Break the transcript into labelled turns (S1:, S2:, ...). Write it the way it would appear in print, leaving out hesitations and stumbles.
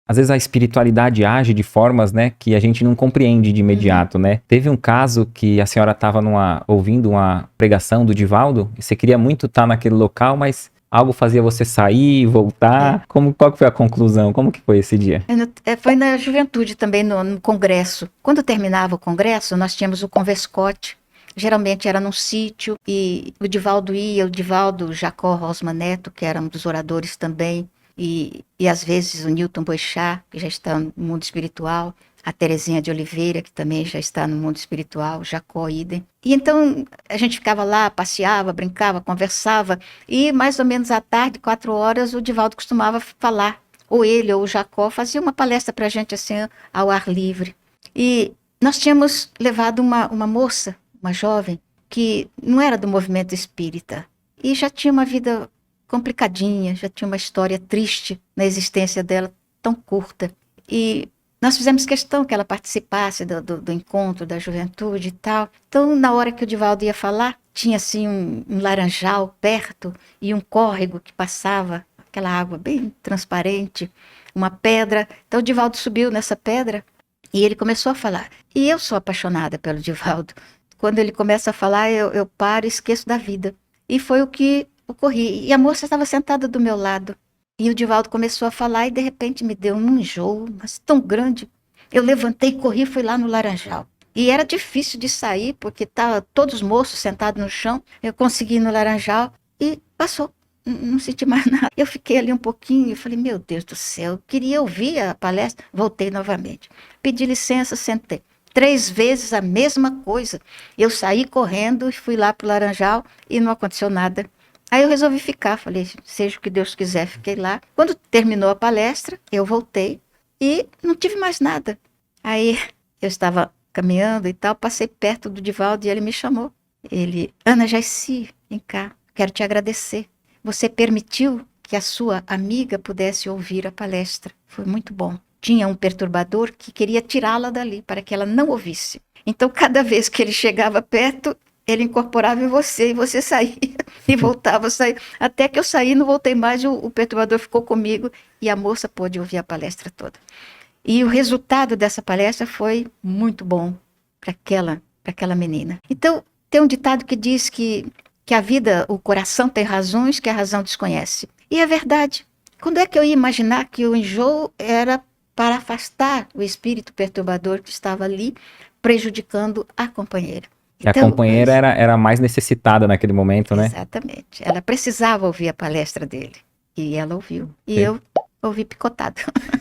S1: às vezes a espiritualidade age de formas, né, que a gente não compreende de imediato, né? Teve um caso que a senhora estava ouvindo uma pregação do Divaldo, e você queria muito estar naquele local, mas algo fazia você sair, voltar. Qual que foi a conclusão? Como que foi esse dia?
S2: Foi na juventude também, no congresso. Quando terminava o congresso, nós tínhamos o Converscote. Geralmente era num sítio, e o Divaldo ia, o Divaldo, Jacó Rosman Neto, que era um dos oradores também, e às vezes o Newton Boechat, que já está no mundo espiritual, a Terezinha de Oliveira, que também já está no mundo espiritual, Jacó idem. E então a gente ficava lá, passeava, brincava, conversava, e mais ou menos à tarde, 4 horas, o Divaldo costumava falar, ou ele ou o Jacó fazia uma palestra para a gente assim, ao ar livre. E nós tínhamos levado uma moça, uma jovem, que não era do movimento espírita e já tinha uma vida complicadinha, já tinha uma história triste na existência dela, tão curta. E nós fizemos questão que ela participasse do encontro da juventude e tal. Então, na hora que o Divaldo ia falar, tinha assim um laranjal perto e um córrego que passava, aquela água bem transparente, uma pedra. Então, o Divaldo subiu nessa pedra e ele começou a falar. E eu sou apaixonada pelo Divaldo. Quando ele começa a falar, eu paro e esqueço da vida. E foi o que ocorri. E a moça estava sentada do meu lado. E o Divaldo começou a falar e de repente me deu um enjoo, mas tão grande. Eu levantei, corri e fui lá no laranjal. E era difícil de sair, porque estavam todos os moços sentados no chão. Eu consegui ir no laranjal e passou. Não senti mais nada. Eu fiquei ali um pouquinho e falei, meu Deus do céu, eu queria ouvir a palestra. Voltei novamente. Pedi licença, sentei. 3 vezes a mesma coisa. Eu saí correndo e fui lá para o laranjal e não aconteceu nada. Aí eu resolvi ficar, falei, seja o que Deus quiser, fiquei lá. Quando terminou a palestra, eu voltei e não tive mais nada. Aí eu estava caminhando e tal, passei perto do Divaldo e ele me chamou. Ele, Ana Jaissi, vem cá, quero te agradecer. Você permitiu que a sua amiga pudesse ouvir a palestra. Foi muito bom. Tinha um perturbador que queria tirá-la dali para que ela não ouvisse. Então, cada vez que ele chegava perto, ele incorporava em você e você saía e voltava a sair. Até que eu saí, não voltei mais, o perturbador ficou comigo e a moça pôde ouvir a palestra toda. E o resultado dessa palestra foi muito bom para aquela menina. Então, tem um ditado que diz que a vida, o coração tem razões que a razão desconhece. E é verdade. Quando é que eu ia imaginar que o enjoo era para afastar o espírito perturbador que estava ali prejudicando a companheira?
S1: A
S2: Então,
S1: companheira era mais necessitada naquele momento, né?
S2: exatamente. Ela precisava ouvir a palestra dele. E ela ouviu. E
S1: Sim.
S2: eu ouvi picotado.